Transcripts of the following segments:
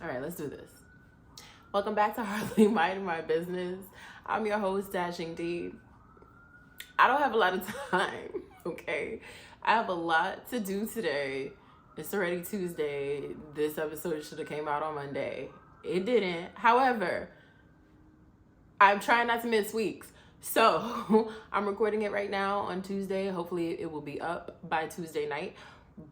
All right, let's do this. Welcome back to Hardly Minding My Business. I'm your host, Dashing D. I don't have a lot of time, okay? I have a lot to do today. It's already Tuesday. This episode should have came out on Monday. It didn't. However, I'm trying not to miss weeks. So I'm recording it right now on Tuesday. Hopefully it will be up by Tuesday night.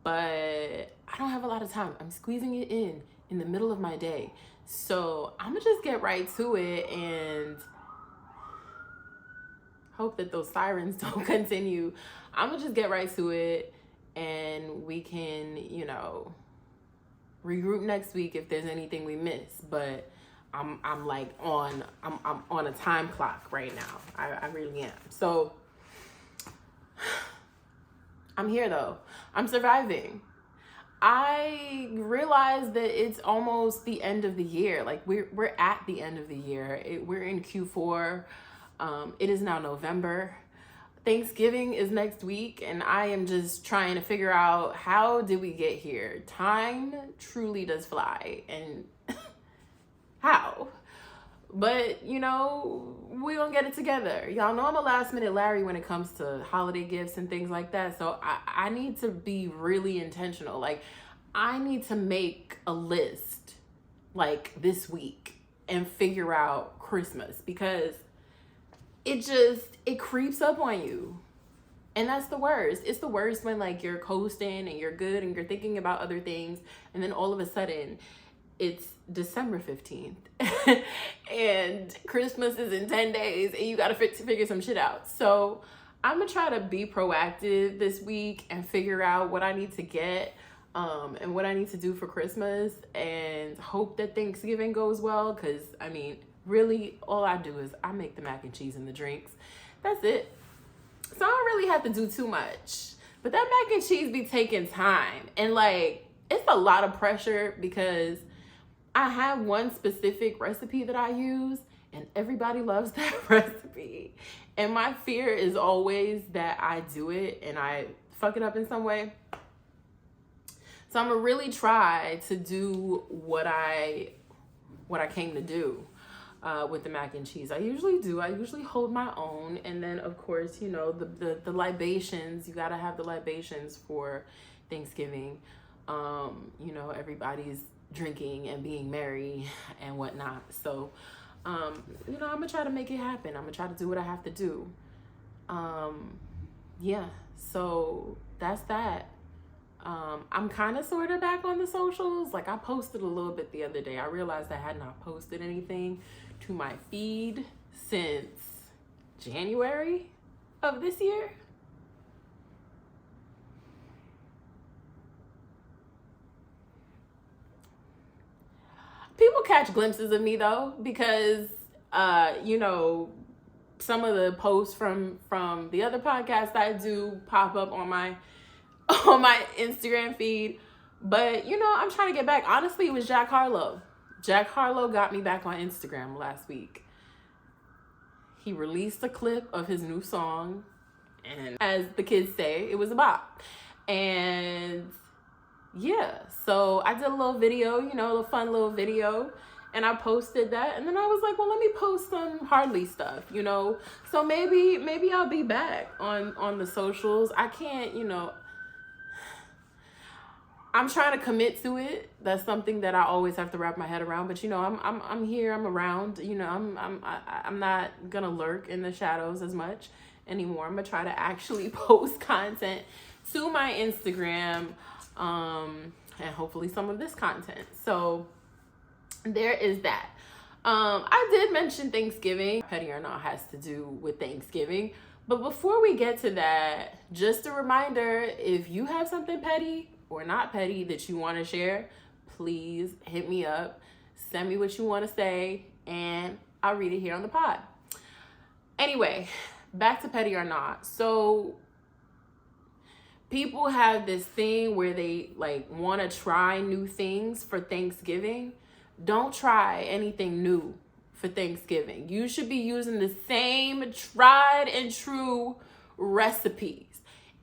But I don't have a lot of time. I'm squeezing it in the middle of my day. So I'm gonna just get right to it and hope that those sirens don't continue. I'm gonna just get right to it and we can, regroup next week if there's anything we miss. But I'm on a time clock right now. I really am. So I'm here though. I'm surviving. I realized that it's almost the end of the year. Like we're at the end of the year. We're in Q4. It is now November. Thanksgiving is next week, and I am just trying to figure out, how did we get here? Time truly does fly, and how? But, we gonna get it together. Y'all know I'm a last minute Larry when it comes to holiday gifts and things like that. So I need to be really intentional. Like, I need to make a list, like, this week and figure out Christmas, because it creeps up on you. And that's the worst. It's the worst when, like, you're coasting and you're good and you're thinking about other things, and then all of a sudden it's December 15th and Christmas is in 10 days and you got to figure some shit out. So I'm going to try to be proactive this week and figure out what I need to get and what I need to do for Christmas, and hope that Thanksgiving goes well. Because, really, all I do is I make the mac and cheese and the drinks. That's it. So I don't really have to do too much. But that mac and cheese be taking time. And, like, it's a lot of pressure because I have one specific recipe that I use and everybody loves that recipe. And my fear is always that I do it and I fuck it up in some way. So I'm gonna really try to do what I came to do with the mac and cheese. I usually hold my own. And then of course, the libations, you gotta have the libations for Thanksgiving. Everybody's drinking and being merry and whatnot. So, I'm gonna try to make it happen. I'm gonna try to do what I have to do. So that's that. I'm kind of sort of back on the socials. Like, I posted a little bit the other day. I realized I had not posted anything to my feed since January of this year. People catch glimpses of me though, because some of the posts from the other podcasts I do pop up on my Instagram feed. But I'm trying to get back. Honestly, it was Jack Harlow. Jack Harlow got me back on Instagram last week. He released a clip of his new song, and as the kids say, it was a bop. And yeah, so I did a little video, a fun little video, and I posted that. And then I was like, well, let me post some Hardly stuff, So maybe I'll be back on the socials. I can't, I'm trying to commit to it. That's something that I always have to wrap my head around. But I'm here, I'm around. I'm not gonna lurk in the shadows as much anymore. I'm gonna try to actually post content to my Instagram. And hopefully some of this content. So there is that. I did mention Thanksgiving. Petty or not has to do with Thanksgiving. But before we get to that, just a reminder, if you have something petty or not petty that you want to share, please hit me up. Send me what you want to say, and I'll read it here on the pod. Anyway, back to petty or not. So people have this thing where they want to try new things for Thanksgiving. Don't try anything new for Thanksgiving. You should be using the same tried and true recipes.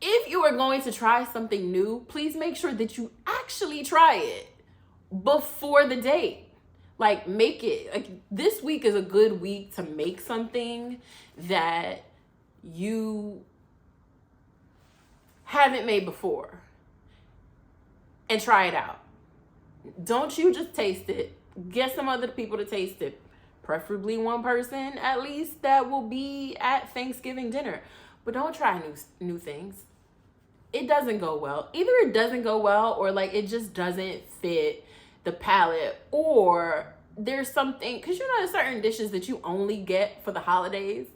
If you are going to try something new, please make sure that you actually try it. before the date. Like, make it, like, this week is a good week to make something that you haven't made before and try it out. Don't you just taste it. Get some other people to taste it. Preferably one person at least that will be at Thanksgiving dinner. But don't try new things. It doesn't go well. Either it doesn't go well, or like it just doesn't fit the palate, or there's something, because there's certain dishes that you only get for the holidays.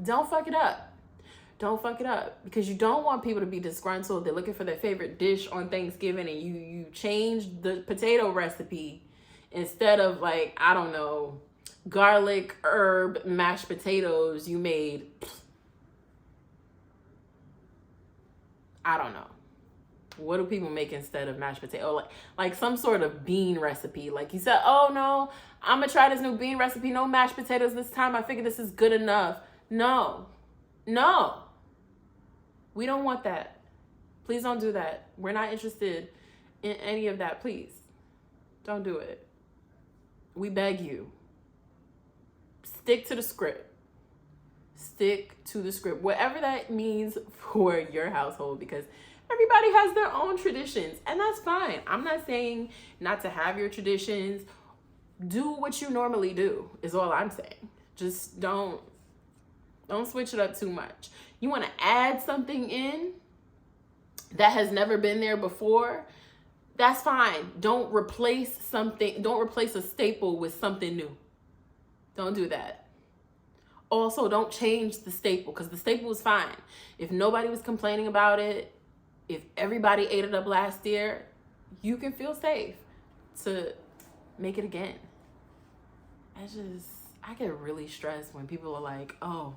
Don't fuck it up. Don't fuck it up, because you don't want people to be disgruntled. They're looking for their favorite dish on Thanksgiving, and you change the potato recipe instead of, like, I don't know, garlic herb mashed potatoes. You made, I don't know. What do people make instead of mashed potato? Like some sort of bean recipe. Like you said, oh no, I'm gonna try this new bean recipe. No mashed potatoes this time. I figure this is good enough. No. We don't want that. Please don't do that. We're not interested in any of that. Please don't do it. We beg you. Stick to the script. Stick to the script. Whatever that means for your household, because everybody has their own traditions, and that's fine. I'm not saying not to have your traditions. Do what you normally do is all I'm saying. Just don't switch it up too much. You want to add something in that has never been there before, that's fine. Don't replace a staple with something new. Don't do that. Also, don't change the staple, because the staple is fine. If nobody was complaining about it, if everybody ate it up last year, you can feel safe to make it again. I get really stressed when people are like, oh,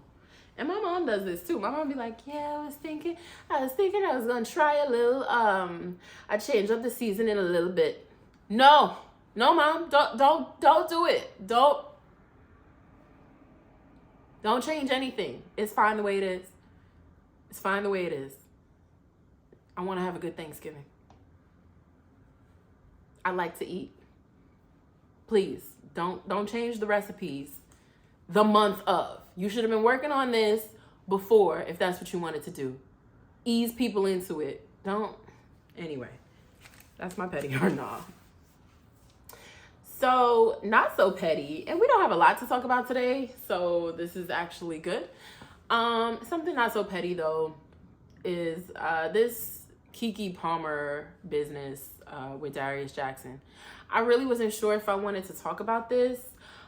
and my mom does this too. My mom be like, yeah, I was thinking I was gonna try a little, I changed up the seasoning a little bit. No, mom, don't do it. Don't change anything. It's fine the way it is. It's fine the way it is. I want to have a good Thanksgiving. I like to eat. Please, don't change the recipes the month of. You should have been working on this before, if that's what you wanted to do. Ease people into it. Anyway, that's my petty or nah. So, not so petty, and we don't have a lot to talk about today, so this is actually good. Something not so petty though is this Keke Palmer business with Darius Jackson. I really wasn't sure if I wanted to talk about this,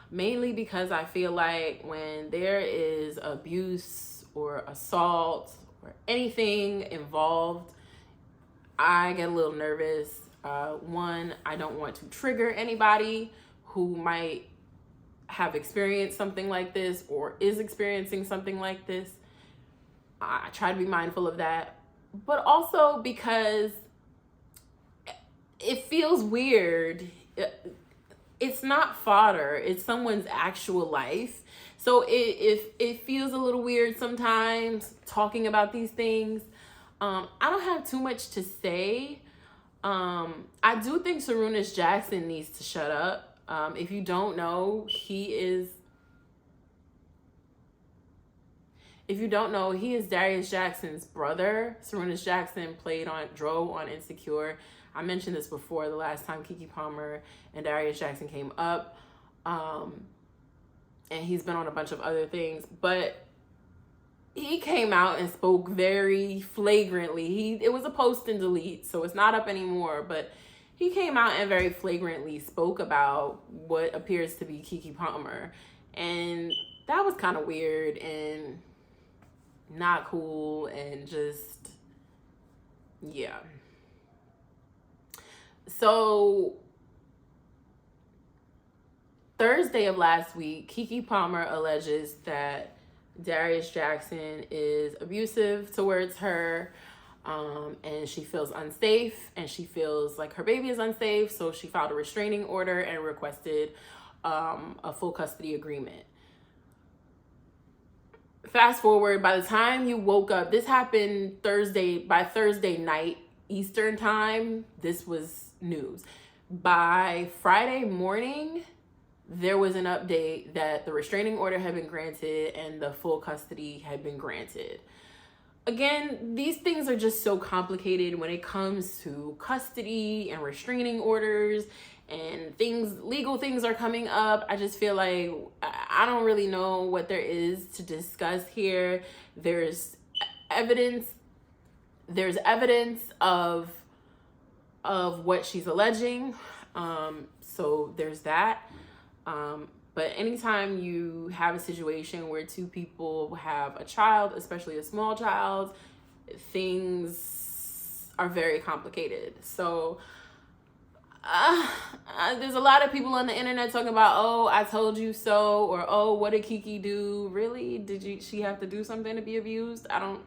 mainly because I feel like when there is abuse or assault or anything involved, I get a little nervous. One, I don't want to trigger anybody who might have experienced something like this or is experiencing something like this. I try to be mindful of that. But also because it feels weird. It's not fodder. It's someone's actual life. So it feels a little weird sometimes talking about these things. I don't have too much to say. I do think Sarunas Jackson needs to shut up. If you don't know, he is Darius Jackson's brother. Sarunas Jackson drove on Insecure. I mentioned this before the last time Keke Palmer and Darius Jackson came up. And he's been on a bunch of other things, but he came out and spoke very flagrantly. It was a post and delete, so it's not up anymore, but he came out and very flagrantly spoke about what appears to be Keke Palmer. And that was kind of weird and not cool, and just, yeah. So Thursday of last week, Keke Palmer alleges that Darius Jackson is abusive towards her, and she feels unsafe, and she feels like her baby is unsafe, so she filed a restraining order and requested a full custody agreement. Fast forward, by the time you woke up, this happened by Thursday night, Eastern time, this was news. By Friday morning, there was an update that the restraining order had been granted and the full custody had been granted. Again, these things are just so complicated when it comes to custody and restraining orders and things, legal things are coming up. I just feel like I don't really know what there is to discuss here. There's evidence of what she's alleging. So there's that. But anytime you have a situation where two people have a child, especially a small child, things are very complicated. So there's a lot of people on the internet talking about, oh, I told you so, or oh, what did Keke do? Really? Did she have to do something to be abused? I don't,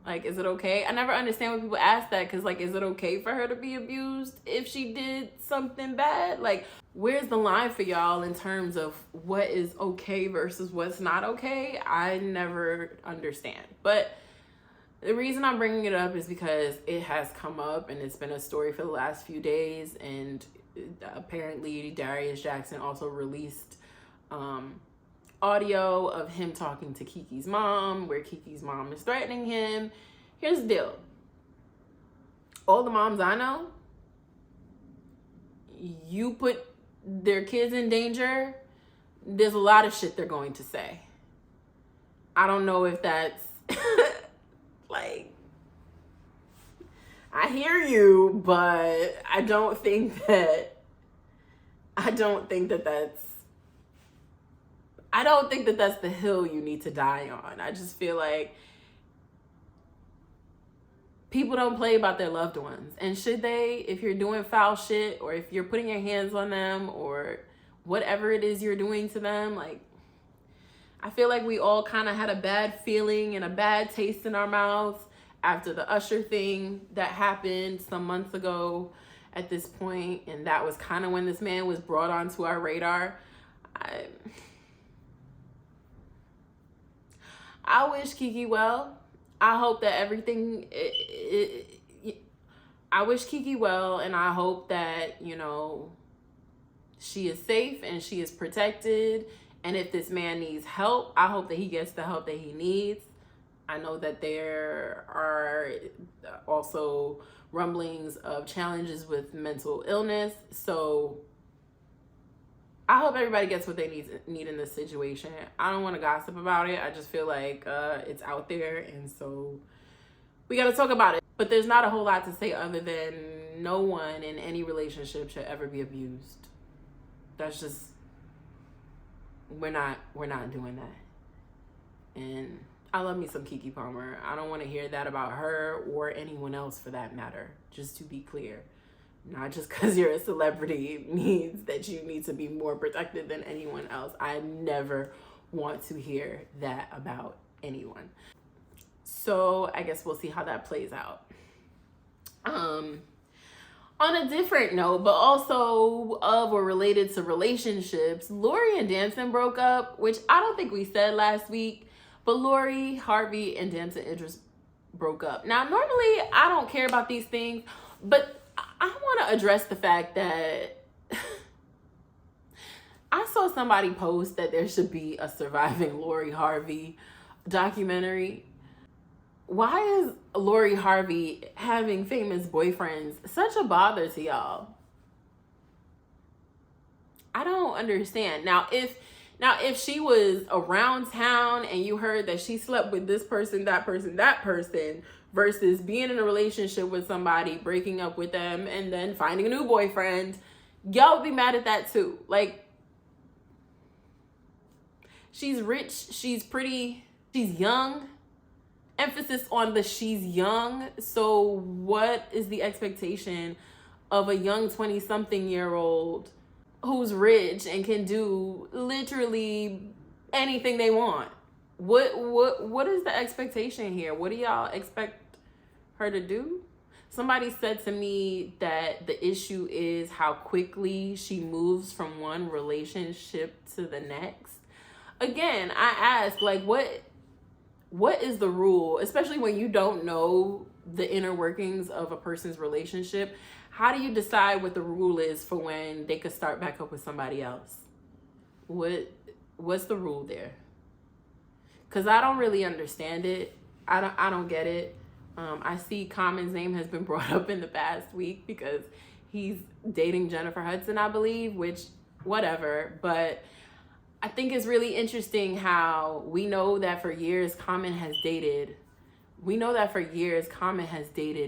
like, is it okay? I never understand when people ask that, because, like, is it okay for her to be abused if she did something bad? Like, where's the line for y'all in terms of what is okay versus what's not okay? I never understand. But the reason I'm bringing it up is because it has come up and it's been a story for the last few days. And apparently Darius Jackson also released audio of him talking to Keke's mom, where Keke's mom is threatening him. Here's the deal. All the moms I know, you put their kids in danger, there's a lot of shit they're going to say. I don't know if that's like, I hear you, but I don't think that that's the hill you need to die on. I just feel like people don't play about their loved ones. And should they, if you're doing foul shit, or if you're putting your hands on them, or whatever it is you're doing to them, like, I feel like we all kind of had a bad feeling and a bad taste in our mouths after the Usher thing that happened some months ago at this point. And that was kind of when this man was brought onto our radar. I wish Keke well. I hope that everything, I wish Keke well, and I hope that, you know, she is safe and she is protected. And if this man needs help, I hope that he gets the help that he needs. I know that there are also rumblings of challenges with mental illness. So I hope everybody gets what they need in this situation. I don't want to gossip about it. I just feel like it's out there, and so we got to talk about it. But there's not a whole lot to say other than no one in any relationship should ever be abused. That's just, we're not doing that. And I love me some Keke Palmer. I don't want to hear that about her or anyone else for that matter, just to be clear. Not just because you're a celebrity means that you need to be more protected than anyone else. I never want to hear that about anyone. So I guess we'll see how that plays out. On a different note, but also of or related to relationships, Lori and Damson broke up, which I don't think we said last week, but Lori Harvey and Damson Idris broke up. Now, normally I don't care about these things, but I want to address the fact that I saw somebody post that there should be a Surviving Lori Harvey documentary. Why is Lori Harvey having famous boyfriends such a bother to y'all? I don't understand. Now, if she was around town and you heard that she slept with this person, that person, versus being in a relationship with somebody, breaking up with them, and then finding a new boyfriend, y'all would be mad at that too. Like, she's rich, she's pretty, she's young. Emphasis on the she's young. So what is the expectation of a young 20-something-year-old who's rich and can do literally anything they want? What is the expectation here? What do y'all expect her to do? Somebody said to me that the issue is how quickly she moves from one relationship to the next. Again, I ask, like, what is the rule, especially when you don't know the inner workings of a person's relationship, how do you decide what the rule is for when they could start back up with somebody else? What's the rule there? Because I don't really understand it. I don't get it. I see Common's name has been brought up in the past week because he's dating Jennifer Hudson, I believe, which whatever. But I think it's really interesting how we know that for years Common has dated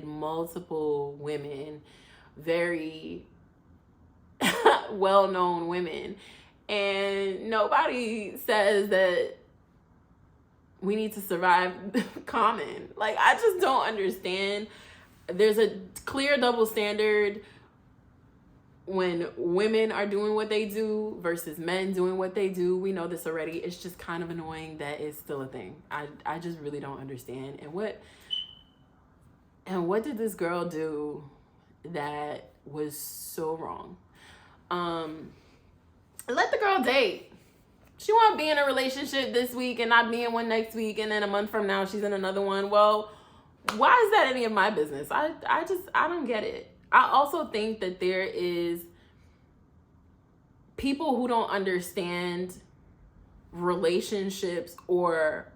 multiple women, very well-known women. And nobody says that we need to survive Common. Like, I just don't understand. There's a clear double standard when women are doing what they do versus men doing what they do. We know this already. It's just kind of annoying that it's still a thing. I just really don't understand. And what did this girl do that was so wrong? Let the girl date. She won't be in a relationship this week and not be in one next week, and then a month from now she's in another one. Well, why is that any of my business? I don't get it. I also think that there is people who don't understand relationships or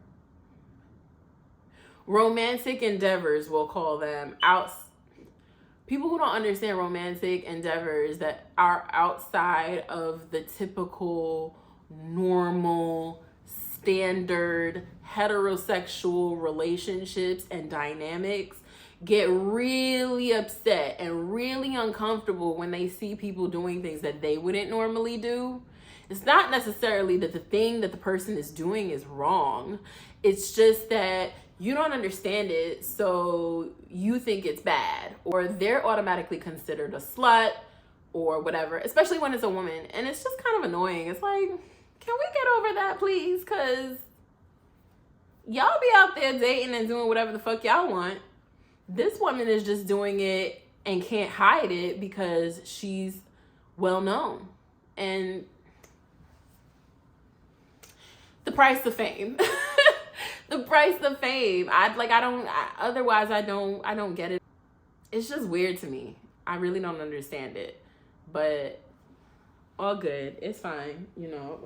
romantic endeavors, we'll call them, people who don't understand romantic endeavors that are outside of the typical, normal, standard heterosexual relationships and dynamics get really upset and really uncomfortable when they see people doing things that they wouldn't normally do. It's not necessarily that the thing that the person is doing is wrong. It's just that you don't understand it, so you think it's bad, or they're automatically considered a slut or whatever, especially when it's a woman. And it's just kind of annoying. It's like, can we get over that, please? Because y'all be out there dating and doing whatever the fuck y'all want. This woman is just doing it and can't hide it because she's well known. And the price of fame. The price of fame. Otherwise I don't get it. It's just weird to me. I really don't understand it. But all good. It's fine. You know,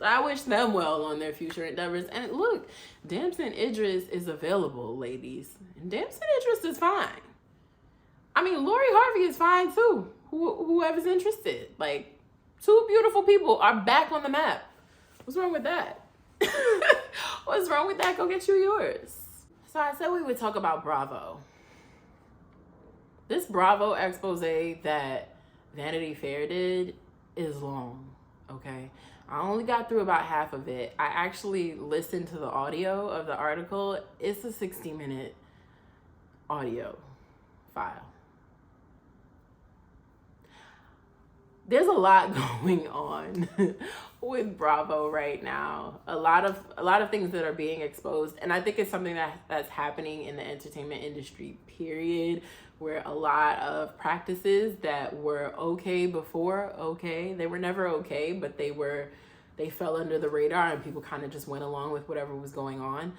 I wish them well on their future endeavors. And look, Damson Idris is available, ladies. And Damson Idris is fine. I mean, Lori Harvey is fine too. Whoever's interested. Like, two beautiful people are back on the map. What's wrong with that? What's wrong with that? Go get you yours. So I said we would talk about Bravo. This Bravo expose that Vanity Fair did is long, okay? I only got through about half of it. I actually listened to the audio of the article. It's a 60-minute audio file. There's a lot going on with Bravo right now. A lot of things that are being exposed, and I think it's something that's happening in the entertainment industry, period, where a lot of practices that were okay before, they were never okay, but they fell under the radar and people kind of just went along with whatever was going on.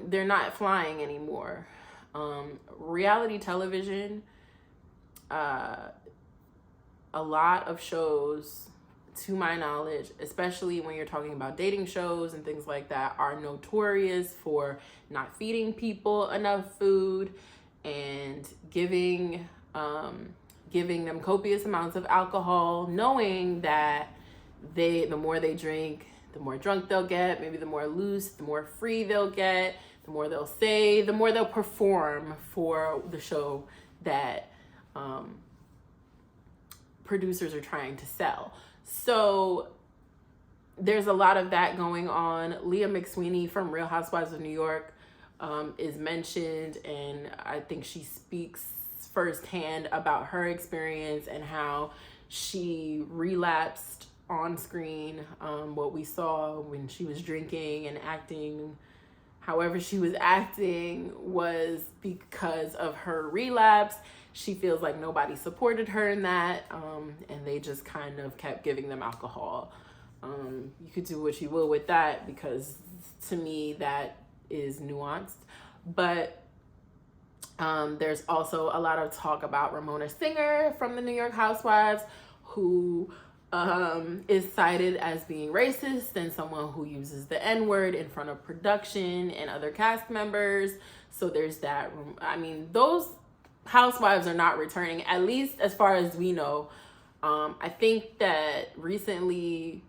They're not flying anymore. Reality television, a lot of shows, to my knowledge, especially when you're talking about dating shows and things like that, are notorious for not feeding people enough food and giving them copious amounts of alcohol, knowing that the more they drink, the more drunk they'll get, maybe the more loose, the more free they'll get, the more they'll say, the more they'll perform for the show that producers are trying to sell. So there's a lot of that going on. Leah McSweeney from Real Housewives of New York is mentioned, and I think she speaks firsthand about her experience and how she relapsed on screen. What we saw when she was drinking and acting however she was acting was because of her relapse. She feels like nobody supported her in that, and they just kind of kept giving them alcohol. You could do what you will with that, because to me that is nuanced. But There's also a lot of talk about Ramona Singer from the New York Housewives, who is cited as being racist and someone who uses the N-word in front of production and other cast members. So there's that. I mean, those housewives are not returning, at least as far as we know. I think that recently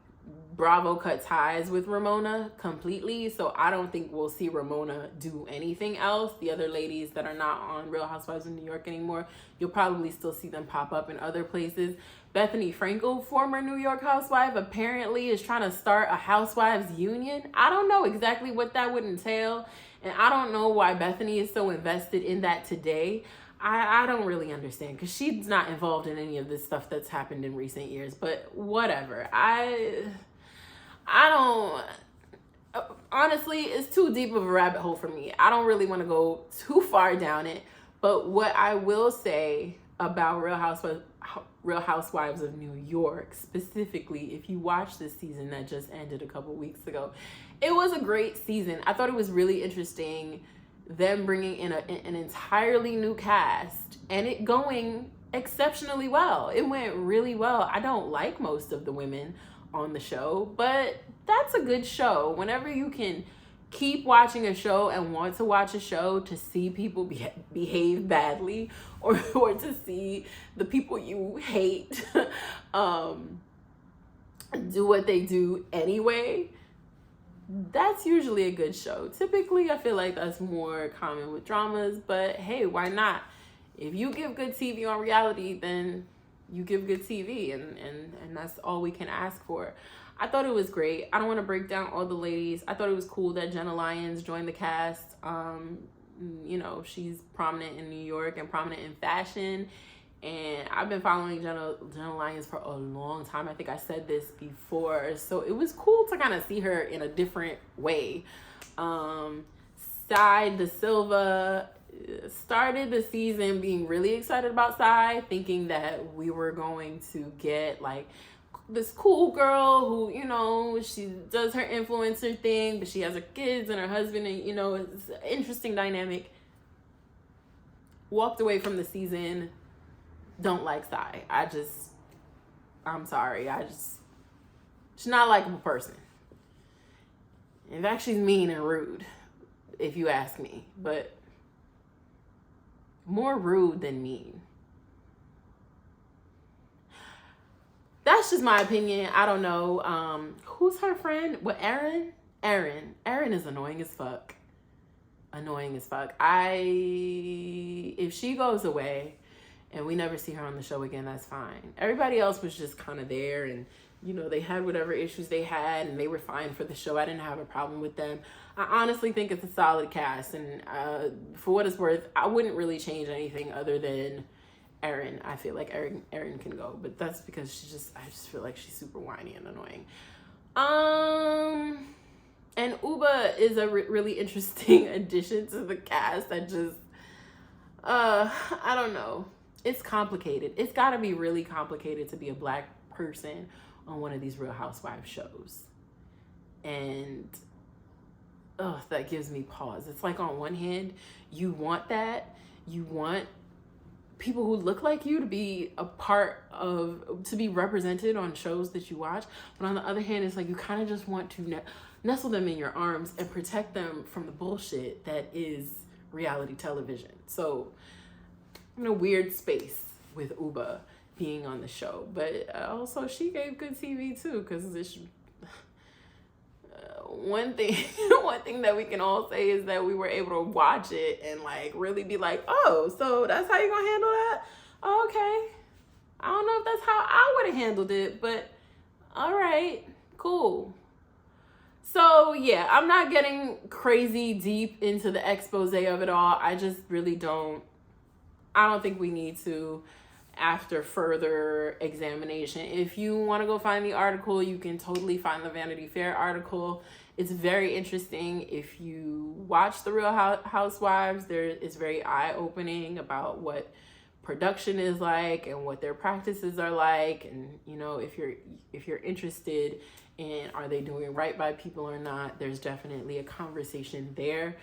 Bravo cut ties with Ramona completely, so I don't think we'll see Ramona do anything else. The other ladies that are not on Real Housewives of New York anymore, you'll probably still see them pop up in other places. Bethany Frankel, former New York housewife, apparently is trying to start a housewives union. I don't know exactly what that would entail, and I don't know why Bethany is so invested in that today. I don't really understand, because she's not involved in any of this stuff that's happened in recent years, but whatever. I don't, honestly, it's too deep of a rabbit hole for me. I don't really want to go too far down it. But what I will say about Real Housewives of New York, specifically, if you watch this season that just ended a couple weeks ago, it was a great season. I thought it was really interesting, them bringing in an entirely new cast and it going exceptionally well. It went really well. I don't like most of the women on the show, but that's a good show. Whenever you can keep watching a show and want to watch a show to see people behave badly, or to see the people you hate do what they do anyway, that's usually a good show. Typically, I feel like that's more common with dramas, but hey, why not? If you give good TV on reality, then you give good TV, and that's all we can ask for. I thought it was great. I don't want to break down all the ladies. I thought it was cool that Jenna Lyons joined the cast. You know, she's prominent in New York and prominent in fashion. And I've been following Jenna Lyons for a long time. I think I said this before. So it was cool to kind of see her in a different way. Sai De Silva started the season being really excited about Sai, thinking that we were going to get like this cool girl who, you know, she does her influencer thing, but she has her kids and her husband, and, you know, it's an interesting dynamic. Walked away from the season. Don't like Sai. I'm sorry. She's not a likable person. In fact, she's mean and rude, if you ask me, but more rude than mean. That's just my opinion. I don't know. Who's her friend? What, Erin? Erin is annoying as fuck. If she goes away and we never see her on the show again, that's fine. Everybody else was just kind of there, and, you know, they had whatever issues they had and they were fine for the show. I didn't have a problem with them. I honestly think it's a solid cast, and for what it's worth, I wouldn't really change anything other than Erin. I feel like Erin can go, but that's because I just feel like she's super whiny and annoying. And Uba is a really interesting addition to the cast. I don't know. It's complicated. It's got to be really complicated to be a Black person on one of these Real Housewives shows. And that gives me pause. It's like, on one hand, you want that. You want people who look like you to be to be represented on shows that you watch. But on the other hand, it's like you kind of just want to nestle them in your arms and protect them from the bullshit that is reality television. So I'm in a weird space with Uba being on the show, but also she gave good TV too, because this one thing that we can all say is that we were able to watch it and like really be like, oh, so that's how you're gonna handle that? Okay. I don't know if that's how I would have handled it, but all right, cool. So yeah, I'm not getting crazy deep into the expose of it all. I just really don't think we need to after further examination. If you want to go find the article, you can totally find the Vanity Fair article. It's very interesting. If you watch The Real Housewives, it's very eye-opening about what production is like and what their practices are like. And, you know, if you're interested in are they doing right by people or not, there's definitely a conversation there.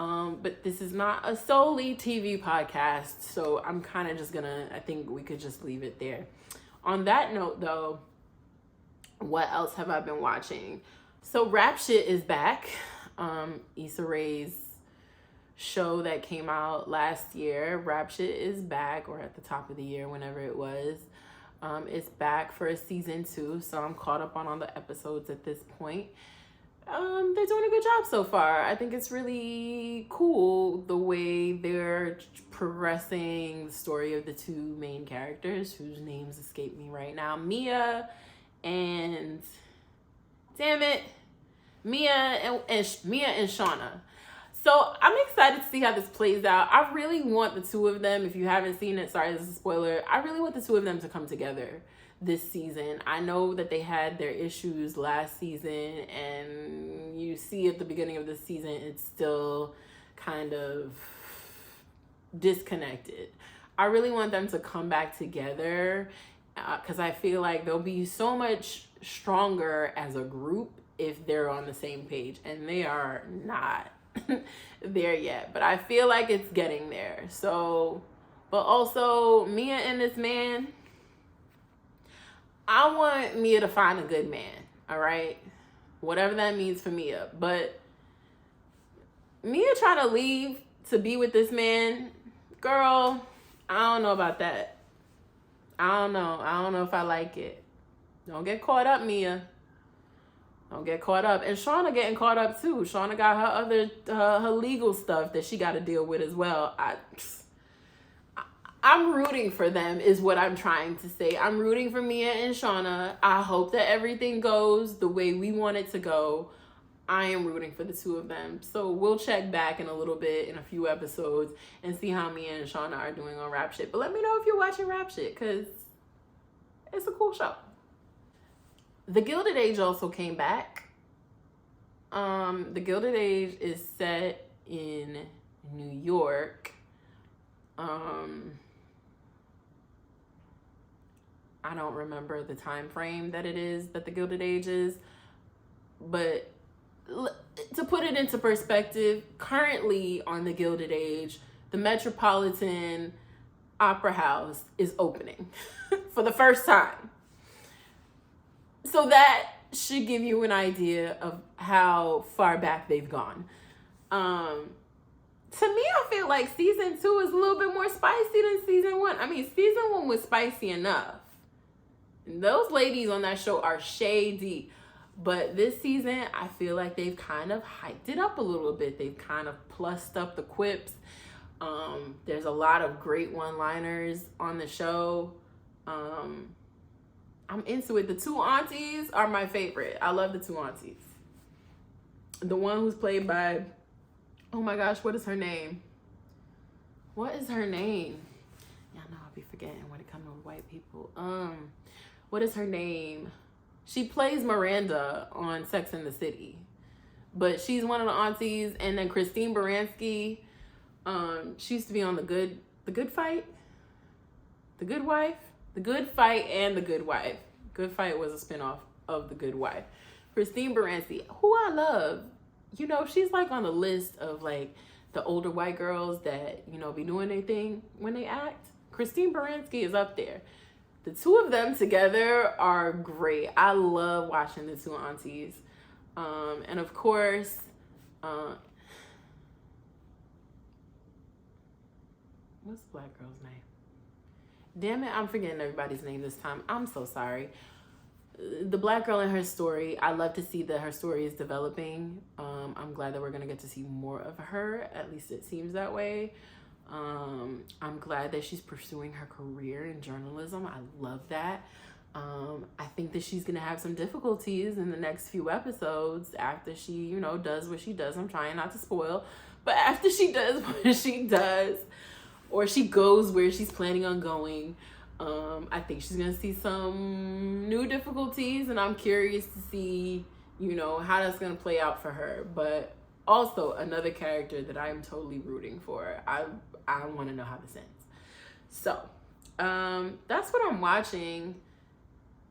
But this is not a solely TV podcast, so I'm kind of just gonna, I think we could just leave it there. On that note, though, what else have I been watching? So Rap Shit is back. Issa Rae's show that came out last year. Rap Shit is back, or at the top of the year, whenever it was. It's back for season 2, so I'm caught up on all the episodes at this point. They're doing a good job so far. I think it's really cool the way they're progressing the story of the two main characters, whose names escape me right now. Mia and Shauna. So I'm excited to see how this plays out. I really want the two of them, if you haven't seen it, sorry, this is a spoiler. I really want the two of them to come together this season. I know that they had their issues last season, and you see at the beginning of this season, it's still kind of disconnected. I really want them to come back together because I feel like they'll be so much stronger as a group if they're on the same page, and they are not there yet, but I feel like it's getting there. So, but also Mia and this man, I want Mia to find a good man, all right? Whatever that means for Mia. But Mia trying to leave to be with this man, girl, I don't know about that. I don't know if I like it. Don't get caught up, Mia. Don't get caught up. And Shauna getting caught up too. Shauna got her legal stuff that she got to deal with as well. I'm rooting for them is what I'm trying to say. I'm rooting for Mia and Shauna. I hope that everything goes the way we want it to go. I am rooting for the two of them. So we'll check back in a little bit, in a few episodes, and see how Mia and Shauna are doing on Rap Shit. But let me know if you're watching Rap Shit, because it's a cool show. The Gilded Age also came back. The Gilded Age is set in New York. I don't remember the time frame that it is that the Gilded Age is, but to put it into perspective, currently on the Gilded Age, the Metropolitan Opera House is opening for the first time. So that should give you an idea of how far back they've gone. To me, I feel like season 2 is a little bit more spicy than season 1. I mean, season 1 was spicy enough. And those ladies on that show are shady. But this season, I feel like they've kind of hyped it up a little bit. They've kind of plussed up the quips. There's a lot of great one-liners on the show. I'm into it. The two aunties are my favorite. I love the two aunties. The one who's played by, oh my gosh, what is her name? What is her name? Y'all know I'll be forgetting when it comes to white people. What is her name? She plays Miranda on Sex and the City. But she's one of the aunties. And then Christine Baranski, she used to be on The Good Fight? The Good Wife? The Good Fight and The Good Wife. Good Fight was a spinoff of The Good Wife. Christine Baranski, who I love, you know, she's like on the list of like the older white girls that, you know, be doing their thing when they act. Christine Baranski is up there. The two of them together are great. I love watching the two aunties. And of course, what's the black girl's name? Damn it, I'm forgetting everybody's name this time. I'm so sorry. The black girl and her story, I love to see that her story is developing. I'm glad that we're going to get to see more of her. At least it seems that way. I'm glad that she's pursuing her career in journalism. I love that. I think that she's going to have some difficulties in the next few episodes after she, you know, does what she does. I'm trying not to spoil. But after she does what she does, or she goes where she's planning on going, I think she's going to see some new difficulties, and I'm curious to see, you know, how that's going to play out for her. But also another character that I'm totally rooting for. I want to know how this ends. So, that's what I'm watching.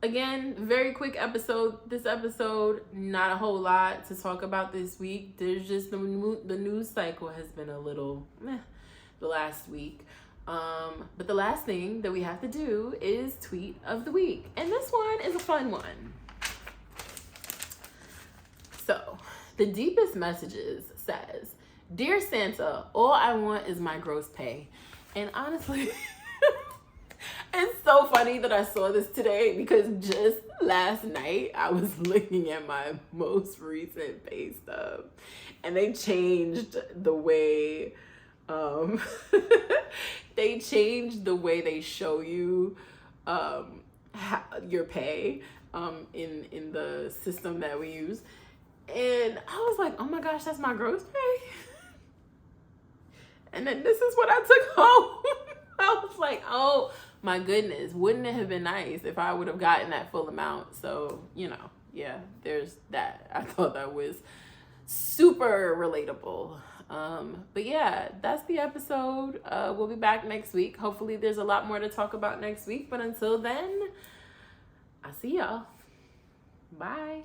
Again, very quick episode. This episode, not a whole lot to talk about this week. There's just the news cycle has been a little meh the last week. But the last thing that we have to do is tweet of the week. And this one is a fun one. So, the deepest messages says, "Dear Santa, all I want is my gross pay." And honestly, it's so funny that I saw this today because just last night I was looking at my most recent pay stub and they changed the way they show you your pay in the system that we use. And I was like, oh my gosh, that's my gross pay. And then this is what I took home. I was like, oh my goodness, wouldn't it have been nice if I would have gotten that full amount? So, yeah, there's that. I thought that was super relatable. But yeah, that's the episode. We'll be back next week. Hopefully there's a lot more to talk about next week. But until then, I'll see y'all. Bye.